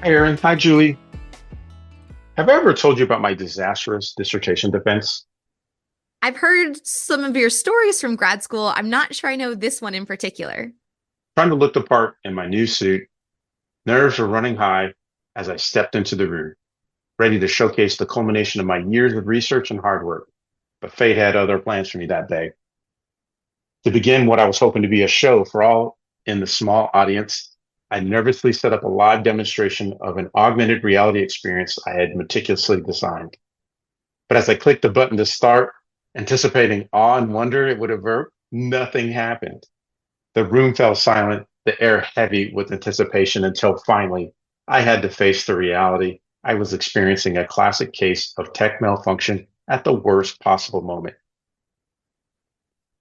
Aaron. Hi, Julie. Have I ever told you about my disastrous dissertation defense? I've heard some of your stories from grad school. I'm not sure I know this one in particular. Trying to look the part in my new suit, nerves were running high as I stepped into the room, ready to showcase the culmination of my years of research and hard work. But fate had other plans for me that day. To begin what I was hoping to be a show for all in the small audience, I nervously set up a live demonstration of an augmented reality experience I had meticulously designed. But as I clicked the button to start, anticipating awe and wonder it would avert, nothing happened. The room fell silent, the air heavy with anticipation until finally I had to face the reality. I was experiencing a classic case of tech malfunction at the worst possible moment.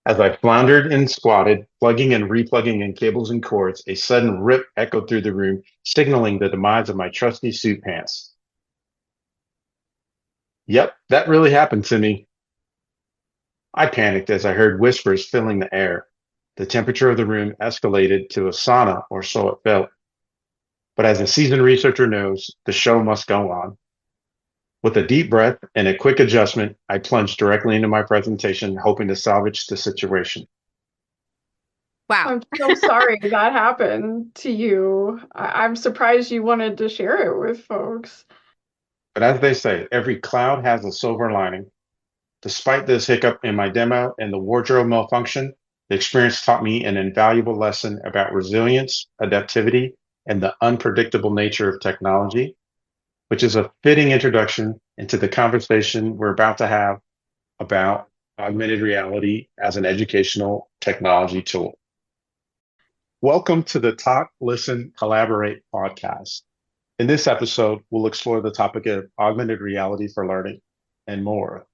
As I floundered and squatted, plugging and replugging in cables and cords, a sudden rip echoed through the room, signaling the demise of my trusty suit pants. Yep, that really happened to me. I panicked as I heard whispers filling the air. The temperature of the room escalated to a sauna, or so it felt. But as a seasoned researcher knows, the show must go on. With a deep breath and a quick adjustment, I plunged directly into my presentation, hoping to salvage the situation. Wow. I'm so sorry that happened to you. I'm surprised you wanted to share it with folks. But as they say, every cloud has a silver lining. Despite this hiccup in my demo and the wardrobe malfunction, the experience taught me an invaluable lesson about resilience, adaptivity, and the unpredictable nature of technology, which is a fitting introduction into the conversation we're about to have about augmented reality as an educational technology tool. Welcome to the Talk, Listen, Collaborate podcast. In this episode, we'll explore the topic of augmented reality for learning and more.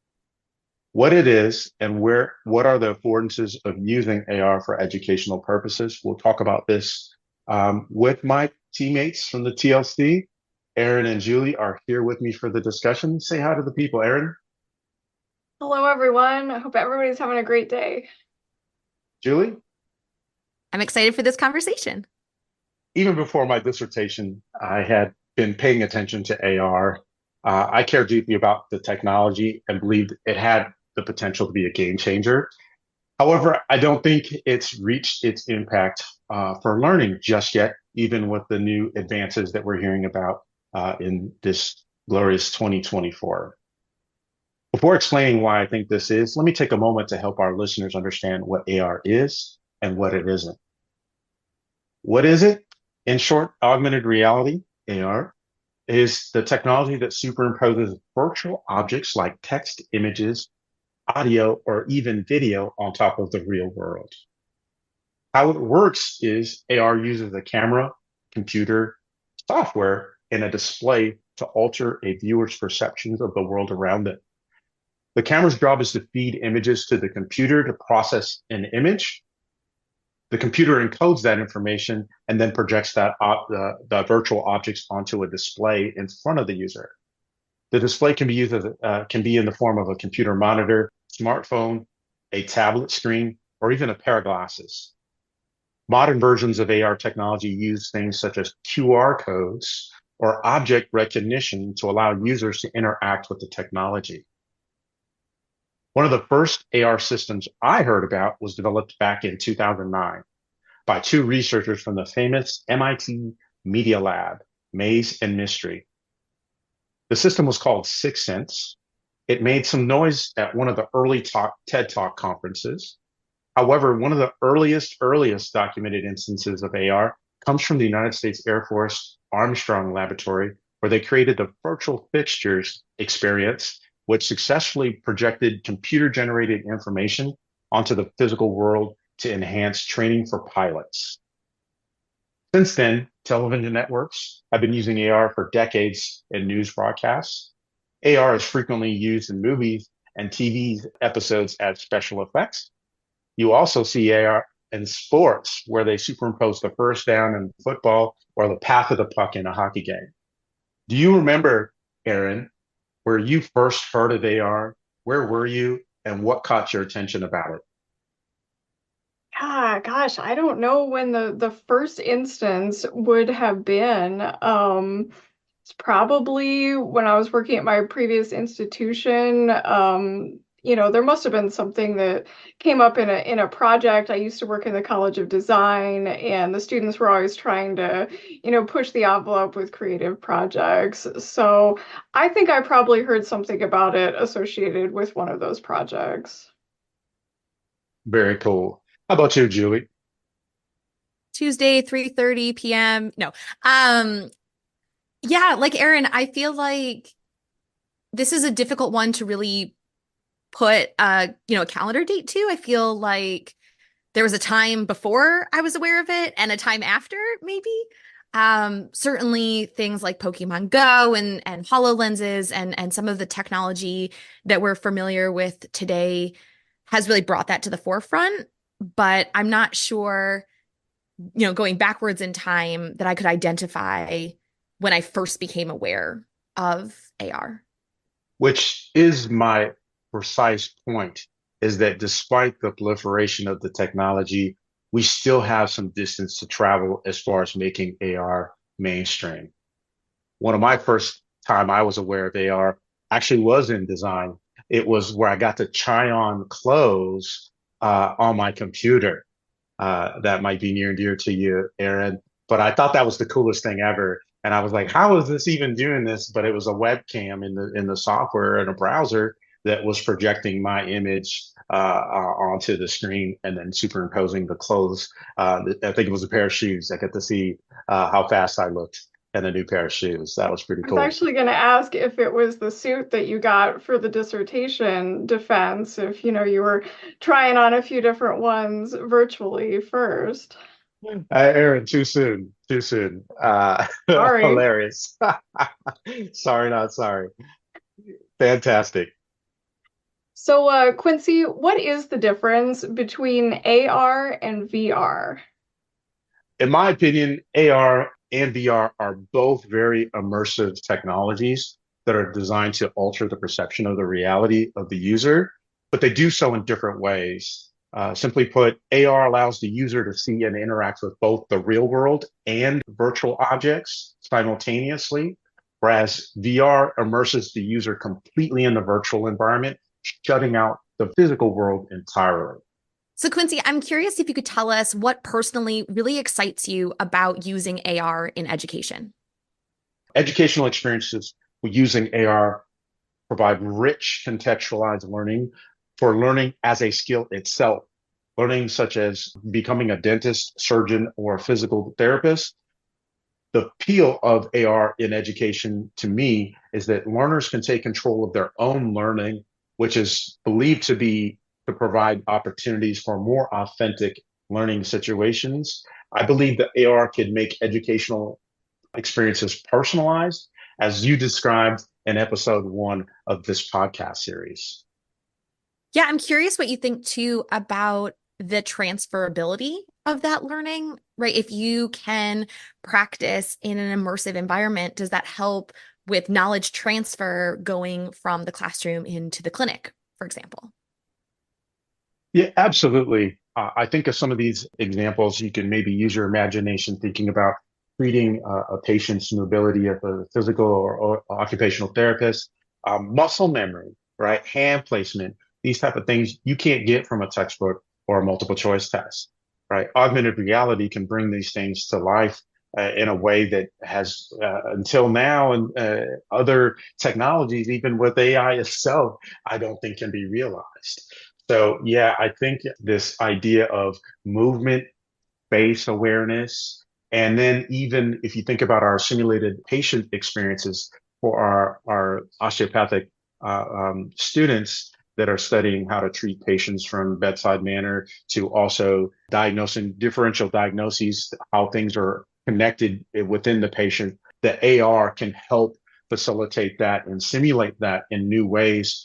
What it is and what are the affordances of using AR for educational purposes. We'll talk about this with my teammates from the TLC. Aaron and Julie are here with me for the discussion. Say hi to the people, Aaron. Hello, everyone. I hope everybody's having a great day. Julie, I'm excited for this conversation. even before my dissertation, I had been paying attention to AR. I care deeply about the technology and believed it had the potential to be a game changer. However, I don't think it's reached its impact for learning just yet, even with the new advances that we're hearing about in this glorious 2024. Before explaining why I think this is, let me take a moment to help our listeners understand what AR is and what it isn't. What is it? In short, augmented reality, AR, is the technology that superimposes virtual objects like text, images, audio, or even video on top of the real world. How it works is AR uses a camera, computer, software, and a display to alter a viewer's perceptions of the world around them. The camera's job is to feed images to the computer to process an image. The computer encodes that information and then projects the virtual objects onto a display in front of the user. The display can be used as can be in the form of a computer monitor, smartphone, a tablet screen, or even a pair of glasses. Modern versions of AR technology use things such as QR codes or object recognition to allow users to interact with the technology. One of the first AR systems I heard about was developed back in 2009 by two researchers from the famous MIT Media Lab, Maze and Mystery. The system was called Sixth Sense. It made some noise at one of the early TED Talk conferences. However, one of the earliest documented instances of AR comes from the United States Air Force Armstrong Laboratory, where they created the virtual fixtures experience, which successfully projected computer-generated information onto the physical world to enhance training for pilots. Since then, television networks have been using AR for decades in news broadcasts. AR is frequently used in movies and TV episodes as special effects. You also see AR in sports where they superimpose the first down in football or the path of the puck in a hockey game. Do you remember, Aaron, where you first heard of AR? Where were you and what caught your attention about it? Yeah, gosh, I don't know when the first instance would have been. It's probably when I was working at my previous institution. There must have been something that came up in a project. I used to work in the College of Design, and the students were always trying to, push the envelope with creative projects. So I think I probably heard something about it associated with one of those projects. Very cool. How about you, Julie? Tuesday, 3:30 p.m. No. Um, yeah, like Aaron, I feel like this is a difficult one to really put a calendar date to. I feel like there was a time before I was aware of it and a time after, maybe. Certainly things like Pokemon Go and HoloLenses and some of the technology that we're familiar with today has really brought that to the forefront. But I'm not sure, going backwards in time, that I could identify when I first became aware of AR. Which is my precise point, is that despite the proliferation of the technology, we still have some distance to travel as far as making AR mainstream. One of my first time I was aware of AR actually was in design. It was where I got to try on clothes on my computer. That might be near and dear to you, Aaron. But I thought that was the coolest thing ever. And I was like, how is this even doing this? But it was a webcam in the software in a browser that was projecting my image onto the screen and then superimposing the clothes. I think it was a pair of shoes. I got to see how fast I looked in a new pair of shoes. That was pretty I was cool. actually going to ask if it was the suit that you got for the dissertation defense, if you were trying on a few different ones virtually first. Aaron, too soon, too soon. Sorry. Hilarious. Sorry, not sorry. Fantastic. So, Quincy, what is the difference between AR and VR? In my opinion, AR and VR are both very immersive technologies that are designed to alter the perception of the reality of the user, but they do so in different ways. Simply put, AR allows the user to see and interact with both the real world and virtual objects simultaneously, whereas VR immerses the user completely in the virtual environment, shutting out the physical world entirely. So, Quincy, I'm curious if you could tell us what personally really excites you about using AR in education. Educational experiences using AR provide rich contextualized learning for learning as a skill itself. Learning such as becoming a dentist, surgeon, or a physical therapist. The appeal of AR in education to me is that learners can take control of their own learning, which is believed to provide opportunities for more authentic learning situations. I believe that AR can make educational experiences personalized, as you described in episode one of this podcast series. Yeah, I'm curious what you think too about the transferability of that learning, right? If you can practice in an immersive environment, does that help with knowledge transfer going from the classroom into the clinic, for example? Yeah, absolutely. I think of some of these examples, you can maybe use your imagination thinking about treating a patient's mobility of a physical or occupational therapist, muscle memory, right? Hand placement, these type of things you can't get from a textbook or a multiple choice test, right? Augmented reality can bring these things to life in a way that has until now and other technologies, even with AI itself, I don't think can be realized. So yeah, I think this idea of movement, space awareness, and then even if you think about our simulated patient experiences for our osteopathic students that are studying how to treat patients from bedside manner to also diagnosing differential diagnoses, how things are connected within the patient, the AR can help facilitate that and simulate that in new ways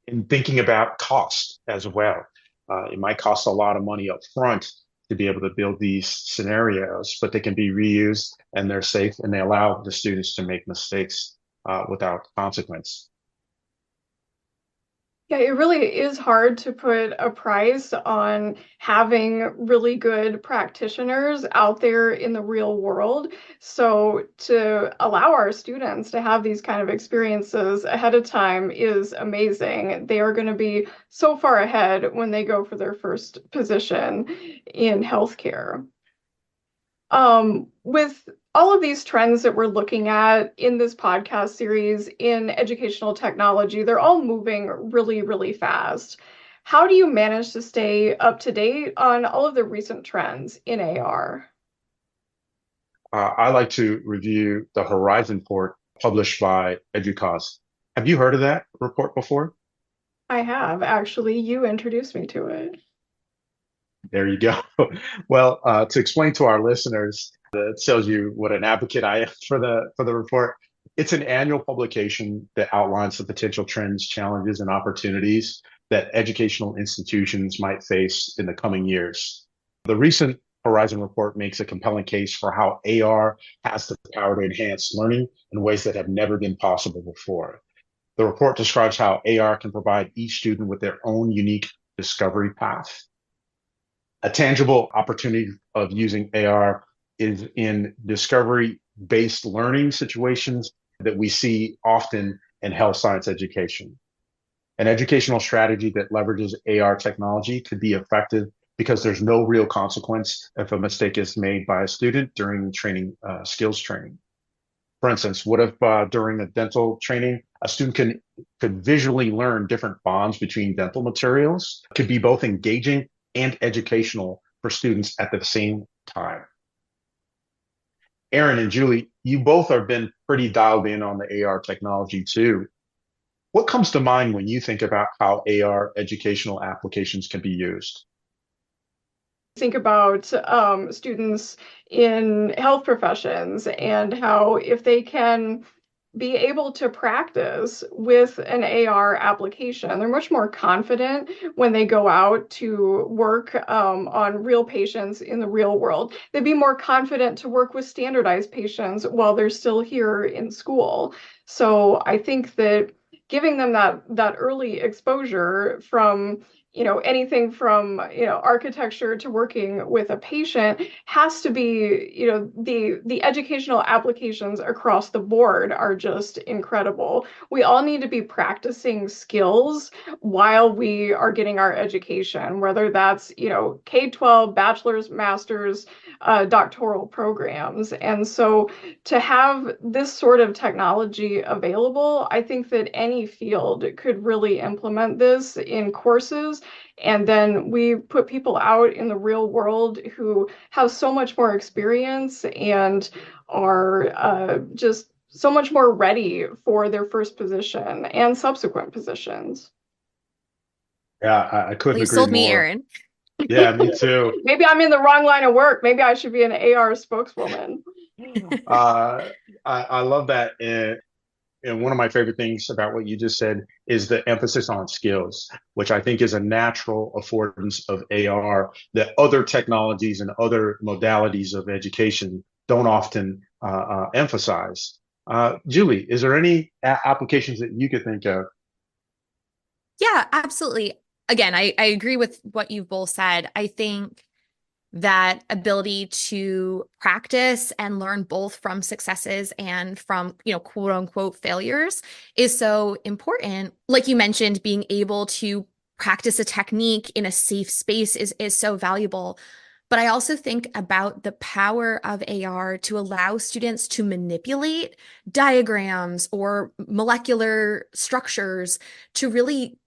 in thinking about cost as well. It might cost a lot of money up front to be able to build these scenarios, but they can be reused and they're safe and they allow the students to make mistakes without consequence. Yeah, it really is hard to put a price on having really good practitioners out there in the real world. So to allow our students to have these kind of experiences ahead of time is amazing. They are going to be so far ahead when they go for their first position in healthcare. With all of these trends that we're looking at in this podcast series in educational technology, they're all moving really, really fast. How do you manage to stay up to date on all of the recent trends in AR? I like to review the Horizon report published by EDUCAUSE. Have you heard of that report before? I have, actually. You introduced me to it. There you go. Well, to explain to our listeners, that tells you what an advocate I am for the report. It's an annual publication that outlines the potential trends, challenges, and opportunities that educational institutions might face in the coming years. The recent Horizon report makes a compelling case for how AR has the power to enhance learning in ways that have never been possible before. The report describes how AR can provide each student with their own unique discovery path. A tangible opportunity of using AR is in discovery-based learning situations that we see often in health science education. An educational strategy that leverages AR technology could be effective because there's no real consequence if a mistake is made by a student during training, skills training. For instance, what if during a dental training, a student could visually learn different bonds between dental materials? It could be both engaging and educational for students at the same time. Aaron and Julie, you both have been pretty dialed in on the AR technology too. What comes to mind when you think about how AR educational applications can be used? Think about students in health professions and how if they can be able to practice with an AR application, they're much more confident when they go out to work on real patients in the real world. They'd be more confident to work with standardized patients while they're still here in school. So I think that giving them that early exposure from anything from architecture to working with a patient has to be the educational applications across the board are just incredible. We all need to be practicing skills while we are getting our education, whether that's K-12, bachelor's, master's, doctoral programs. And so to have this sort of technology available, I think that any field could really implement this in courses. And then we put people out in the real world who have so much more experience and are just so much more ready for their first position and subsequent positions. Yeah, I Well, couldn't you agree sold me, more. Aaron. Yeah, me too. Maybe I'm in the wrong line of work. Maybe I should be an AR spokeswoman. I love that. And one of my favorite things about what you just said is the emphasis on skills, which I think is a natural affordance of AR that other technologies and other modalities of education don't often emphasize. Julie, is there any applications that you could think of? Yeah, absolutely. Again, I agree with what you've both said. I think that ability to practice and learn both from successes and from, quote unquote failures is so important. Like you mentioned, being able to practice a technique in a safe space is so valuable. But I also think about the power of AR to allow students to manipulate diagrams or molecular structures to really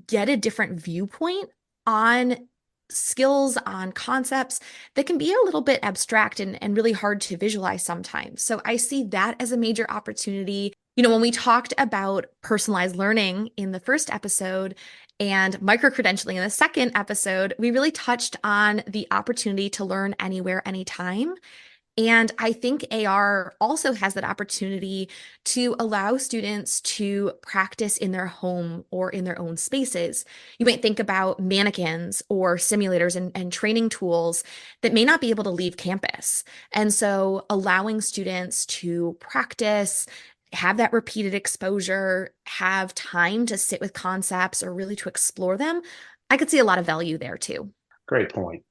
get a different viewpoint on skills, on concepts that can be a little bit abstract and really hard to visualize sometimes. So I see that as a major opportunity. When we talked about personalized learning in the first episode and micro-credentialing in the second episode, we really touched on the opportunity to learn anywhere, anytime. And I think AR also has that opportunity to allow students to practice in their home or in their own spaces. You might think about mannequins or simulators and training tools that may not be able to leave campus. And so allowing students to practice have that repeated exposure, have time to sit with concepts or really to explore them, I could see a lot of value there too. Great point.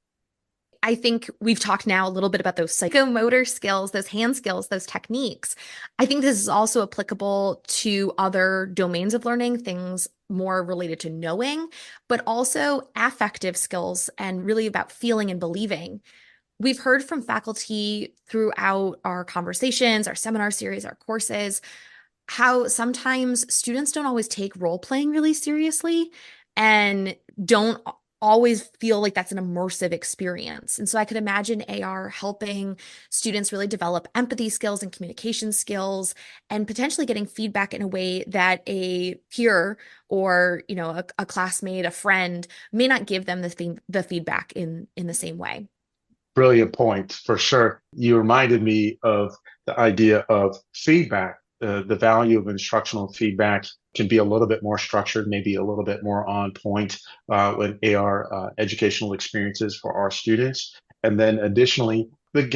I think we've talked now a little bit about those psychomotor skills, those hand skills, those techniques. I think this is also applicable to other domains of learning, things more related to knowing, but also affective skills and really about feeling and believing. We've heard from faculty throughout our conversations, our seminar series, our courses, how sometimes students don't always take role playing really seriously and don't always feel like that's an immersive experience. And so I could imagine AR helping students really develop empathy skills and communication skills and potentially getting feedback in a way that a peer or, a classmate, a friend may not give them the feedback in the same way. Brilliant point for sure. You reminded me of the idea of feedback. The value of instructional feedback can be a little bit more structured, maybe a little bit more on point with AR educational experiences for our students. And then additionally, the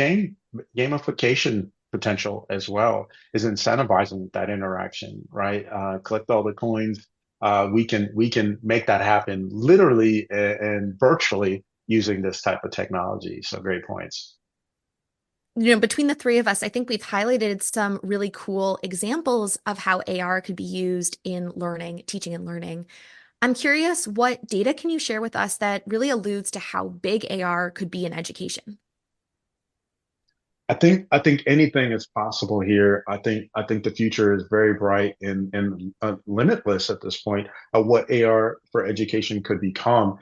gamification potential as well is incentivizing that interaction, right? Collect all the coins. We can make that happen literally and virtually using this type of technology. So great points. Between the three of us, I think we've highlighted some really cool examples of how AR could be used in learning, teaching and learning. I'm curious, what data can you share with us that really alludes to how big AR could be in education? I think anything is possible here. I think the future is very bright and limitless at this point of what AR for education could become.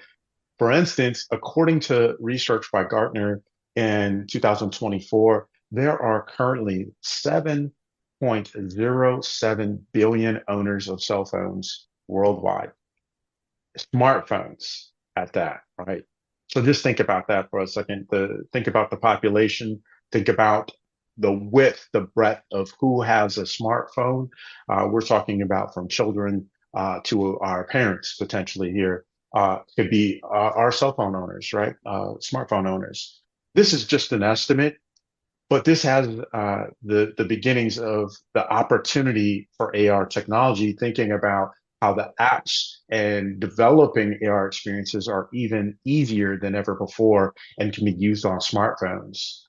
For instance, according to research by Gartner in 2024, there are currently 7.07 billion owners of cell phones worldwide, smartphones at that, right? So just think about that for a second. Think about the population, think about the width, the breadth of who has a smartphone. We're talking about from children to our parents potentially here. Could be our cell phone owners, right? Smartphone owners. This is just an estimate, but this has the beginnings of the opportunity for AR technology, thinking about how the apps and developing AR experiences are even easier than ever before and can be used on smartphones.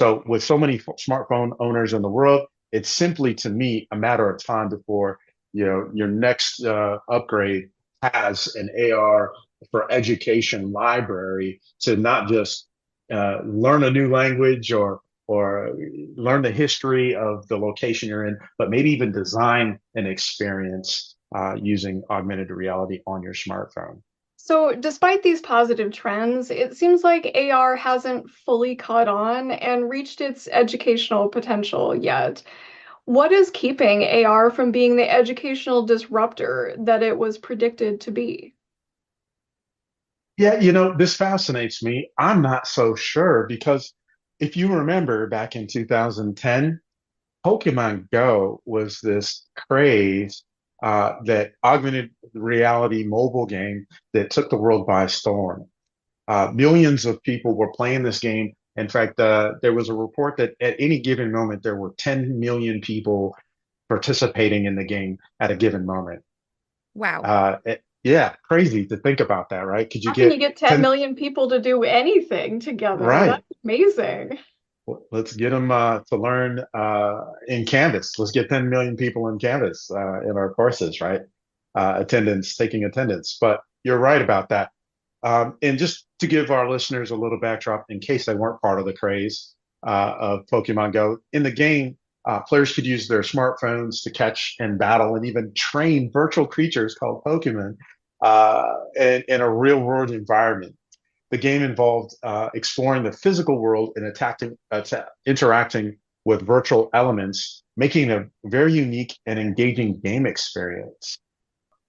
So with so many smartphone owners in the world, it's simply to me a matter of time before your next upgrade has an AR for education library to not just learn a new language or learn the history of the location you're in, but maybe even design an experience using augmented reality on your smartphone. So, despite these positive trends, it seems like AR hasn't fully caught on and reached its educational potential yet. What is keeping AR from being the educational disruptor that it was predicted to be? Yeah, this fascinates me. I'm not so sure because if you remember back in 2010, Pokemon Go was this craze that augmented reality mobile game that took the world by storm. Millions of people were playing this game. In fact, there was a report that at any given moment, there were 10 million people participating in the game at a given moment. Wow. Yeah, crazy to think about that, right? Could you How can you get get 10 10, million people to do anything together? right? That's amazing. Let's get them to learn in Canvas. Let's get 10 million people in Canvas in our courses, right? Taking attendance. But you're right about that. And just to give our listeners a little backdrop, in case they weren't part of the craze of Pokemon Go, in the game, players could use their smartphones to catch and battle and even train virtual creatures called Pokemon in a real world environment. The game involved exploring the physical world and interacting with virtual elements, making a very unique and engaging game experience.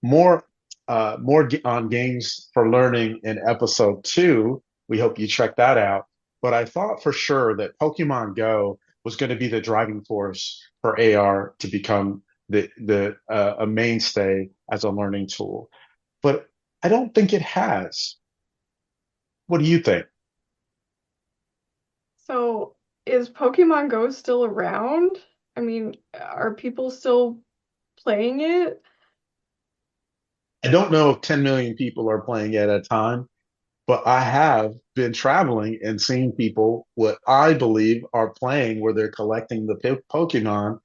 More, on games for learning in episode 2. We hope you check that out. But I thought for sure that Pokemon Go was going to be the driving force for AR to become the a mainstay as a learning tool. But I don't think it has. What do you think? So, is Pokemon Go still around? I mean, are people still playing it? I don't know if 10 million people are playing at a time, but I have been traveling and seeing people what I believe are playing where they're collecting the Pokemon,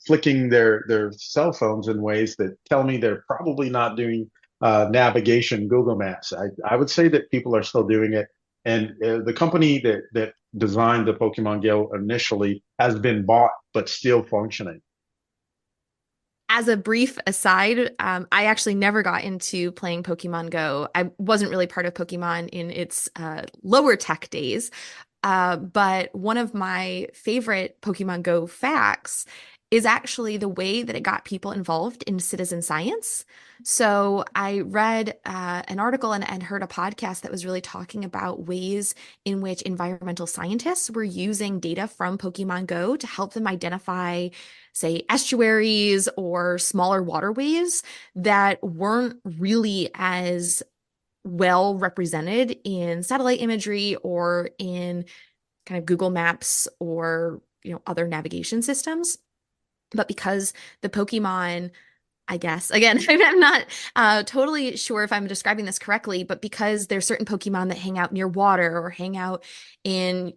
flicking their cell phones in ways that tell me they're probably not doing navigation Google Maps. I would say that people are still doing it. And the company that designed the Pokemon Go initially has been bought, but still functioning. As a brief aside, I actually never got into playing Pokemon Go. I wasn't really part of Pokemon in its lower tech days. But one of my favorite Pokemon Go facts is actually the way that it got people involved in citizen science. So I read an article and heard a podcast that was really talking about ways in which environmental scientists were using data from Pokemon Go to help them identify, say, estuaries or smaller waterways that weren't really as well represented in satellite imagery or in kind of Google Maps or other navigation systems. But because the Pokemon, I guess, again, I'm not totally sure if I'm describing this correctly, but because there's certain Pokemon that hang out near water or hang out in,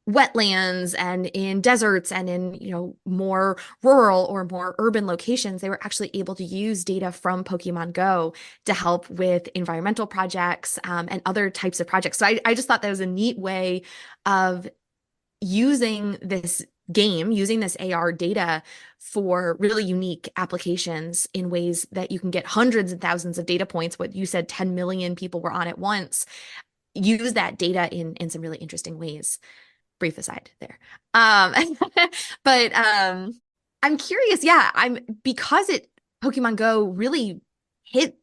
wetlands and in deserts and in, more rural or more urban locations, they were actually able to use data from Pokemon Go to help with environmental projects and other types of projects. So I just thought that was a neat way of using this game, using this AR data for really unique applications in ways that you can get hundreds and thousands of data points. What you said, 10 million people were on at once. Use that data in some really interesting ways. Brief aside there. Um, but I'm curious, yeah, because Pokemon Go really hit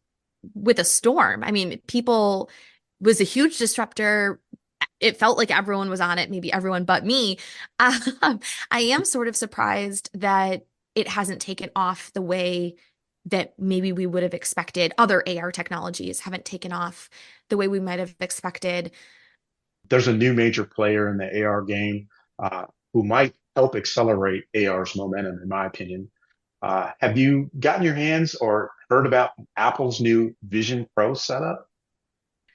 with a storm. I mean, people was a huge disruptor. It felt like everyone was on it, maybe everyone but me. Um, I am sort of surprised that it hasn't taken off the way that maybe we would have expected. Other AR technologies haven't taken off the way we might have expected. There's a new major player in the AR game who might help accelerate AR's momentum, in my opinion. Have you gotten your hands or heard about Apple's new Vision Pro setup?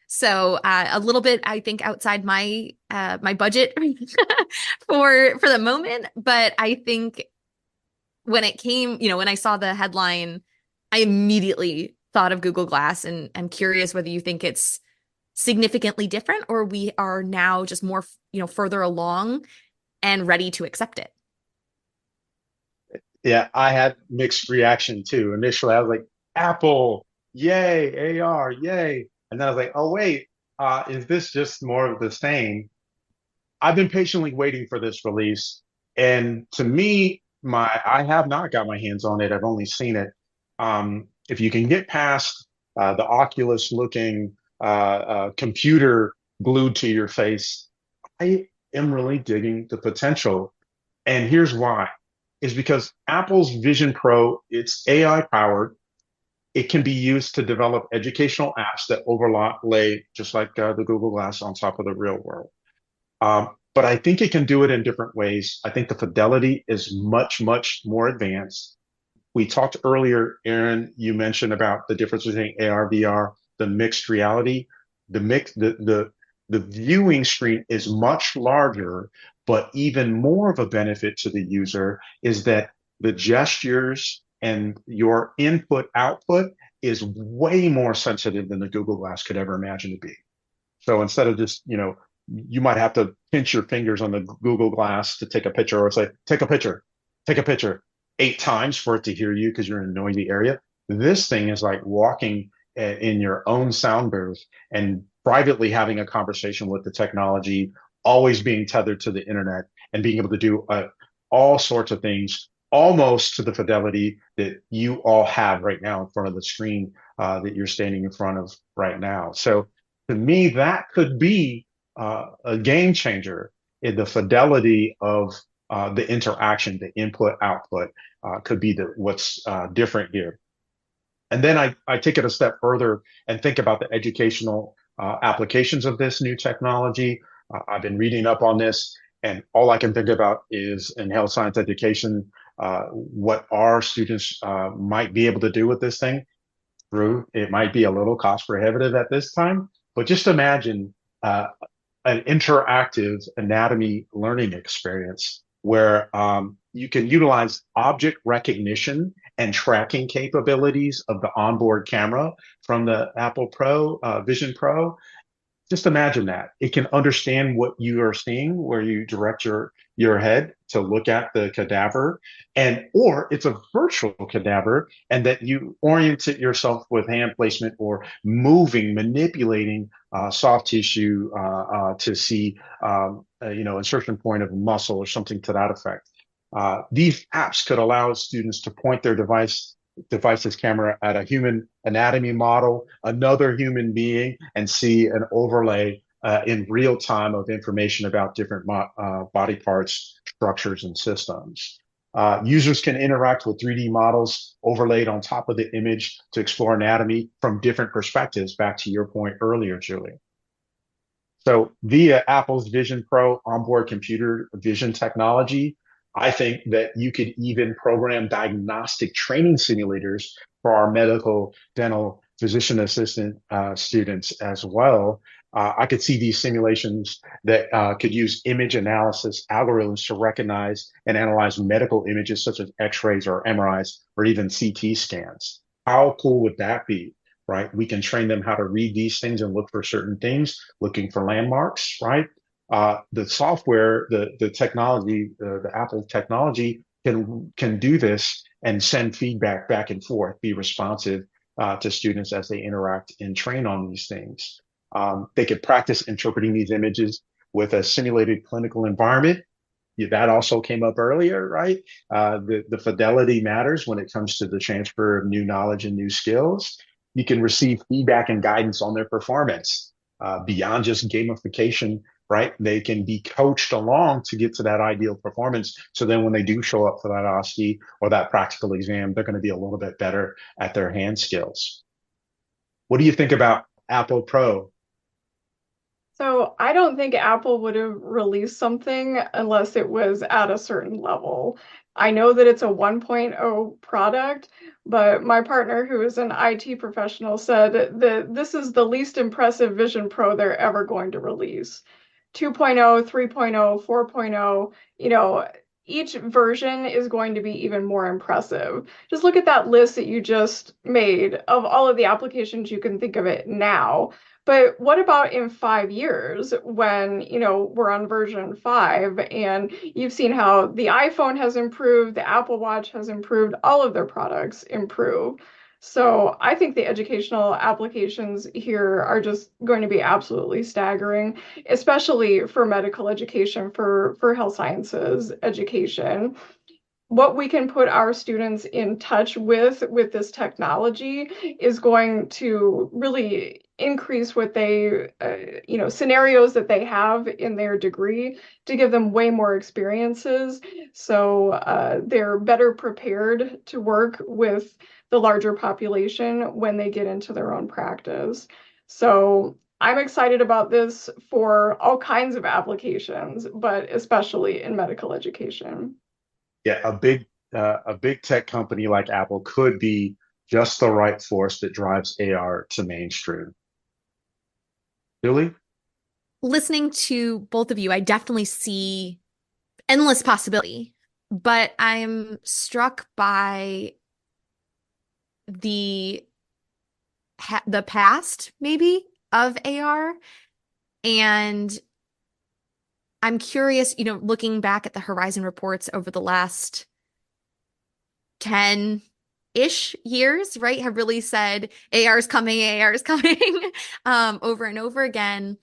So a little bit, I think, outside my budget for the moment, but I think when it came, when I saw the headline, I immediately thought of Google Glass, and I'm curious whether you think it's significantly different or we are now just more, further along and ready to accept it. Yeah, I had mixed reaction too. Initially, I was like, Apple, yay, AR, yay. And then I was like, oh, wait, is this just more of the same? I've been patiently waiting for this release. And to me, I have not got my hands on it. I've only seen it. If you can get past the Oculus looking computer glued to your face, I am really digging the potential. And here's why is because Apple's Vision Pro, it's AI powered. It can be used to develop educational apps that overlay just like the Google Glass on top of the real world. But I think it can do it in different ways. I think the fidelity is much, much more advanced. We talked earlier, Aaron, you mentioned about the difference between AR, VR, the mixed reality. The viewing screen is much larger, but even more of a benefit to the user is that the gestures and your input output is way more sensitive than the Google Glass could ever imagine to be. So instead of just, you might have to pinch your fingers on the Google Glass to take a picture or say, take a picture 8 times for it to hear you because you're in a noisy area. This thing is like walking in your own sound booth and privately having a conversation with the technology, always being tethered to the internet and being able to do all sorts of things almost to the fidelity that you all have right now in front of the screen that you're standing in front of right now. So to me, that could be a game changer in the fidelity of the interaction, the input output could be what's different here. And then I take it a step further and think about the educational applications of this new technology. I've been reading up on this, And all I can think about is in health science education, what our students might be able to do with this thing. True, it might be a little cost prohibitive at this time, but just imagine uh, an interactive anatomy learning experience where you can utilize object recognition and tracking capabilities of the onboard camera from the Apple Pro, Vision Pro. Just imagine that it can understand what you are seeing, where you direct your head to look at the cadaver, and or it's a virtual cadaver, and that you orient it yourself with hand placement or moving, manipulating soft tissue to see insertion point of a muscle or something to that effect. These apps could allow students to point their device's camera at a human anatomy model, another human being, and see an overlay in real time of information about different body parts, structures, and systems. Users can interact with 3D models overlaid on top of the image to explore anatomy from different perspectives, back to your point earlier, Julie. So via Apple's Vision Pro onboard computer vision technology, I think that you could even program diagnostic training simulators for our medical, dental, physician assistant students as well. I could see these simulations that could use image analysis algorithms to recognize and analyze medical images such as X-rays or MRIs or even CT scans. How cool would that be? Right? We can train them how to read these things and look for certain things, looking for landmarks, right? The software, the technology, the Apple technology can do this and send feedback back and forth, be responsive to students as they interact and train on these things. They could practice interpreting these images with a simulated clinical environment. Yeah, that also came up earlier, right? The fidelity matters when it comes to the transfer of new knowledge and new skills. You can receive feedback and guidance on their performance beyond just gamification, right? They can be coached along to get to that ideal performance. So then when they do show up for that OSCE or that practical exam, they're going to be a little bit better at their hand skills. What do you think about Apple Pro? So I don't think Apple would have released something unless it was at a certain level. I know that it's a 1.0 product, but my partner, who is an IT professional, said that this is the least impressive Vision Pro they're ever going to release. 2.0, 3.0, 4.0, each version is going to be even more impressive. Just look at that list that you just made of all of the applications you can think of it now. But what about in 5 years when, we're on version 5 and you've seen how the iPhone has improved, the Apple Watch has improved, all of their products improve. So I think the educational applications here are just going to be absolutely staggering, especially for medical education, for health sciences education. What we can put our students in touch with this technology is going to really increase what they, scenarios that they have in their degree to give them way more experiences. So they're better prepared to work with the larger population when they get into their own practice. So I'm excited about this for all kinds of applications, but especially in medical education. Yeah, a big tech company like Apple could be just the right force that drives AR to mainstream. Julie? Listening to both of you, I definitely see endless possibility, but I'm struck by the the past maybe of AR, and I'm curious, looking back at the Horizon reports over the last 10-ish years, right, have really said AR is coming, AR is coming, over and over again.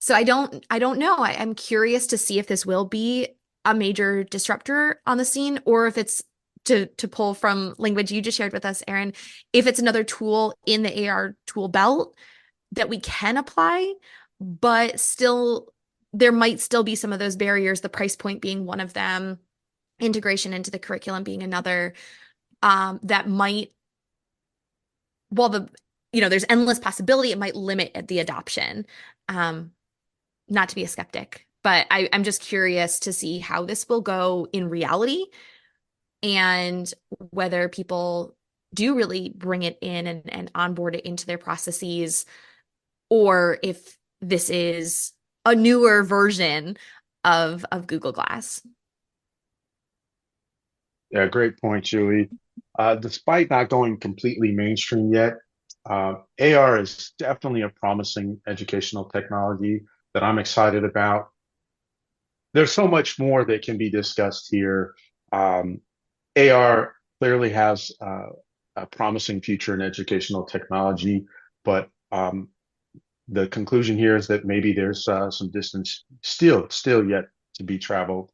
So I don't know. I'm curious to see if this will be a major disruptor on the scene, or if it's to pull from language you just shared with us, Aaron, if it's another tool in the AR tool belt that we can apply, but still there might still be some of those barriers, the price point being one of them, integration into the curriculum being another, that might, there's endless possibility, it might limit the adoption. Not to be a skeptic, But I'm just curious to see how this will go in reality and whether people do really bring it in and onboard it into their processes, or if this is a newer version of Google Glass. Yeah, great point, Julie. Despite not going completely mainstream yet, AR is definitely a promising educational technology that I'm excited about. There's so much more that can be discussed here. AR clearly has a promising future in educational technology, but the conclusion here is that maybe there's some distance still yet to be traveled.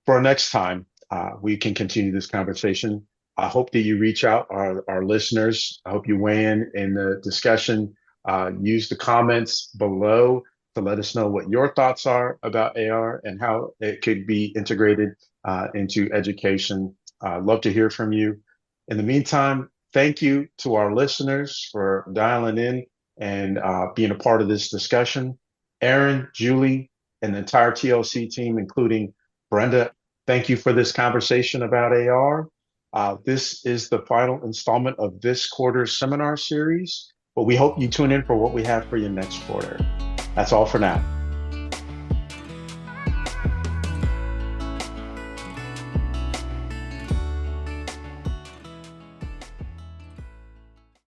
For our next time, we can continue this conversation. I hope that you reach out, our listeners. I hope you weigh in the discussion. Use the comments below to let us know what your thoughts are about AR and how it could be integrated into education. Love to hear from you. In the meantime, thank you to our listeners for dialing in and being a part of this discussion. Aaron, Julie, and the entire TLC team, including Brenda, thank you for this conversation about AR. This is the final installment of this quarter's seminar series, but we hope you tune in for what we have for you next quarter. That's all for now.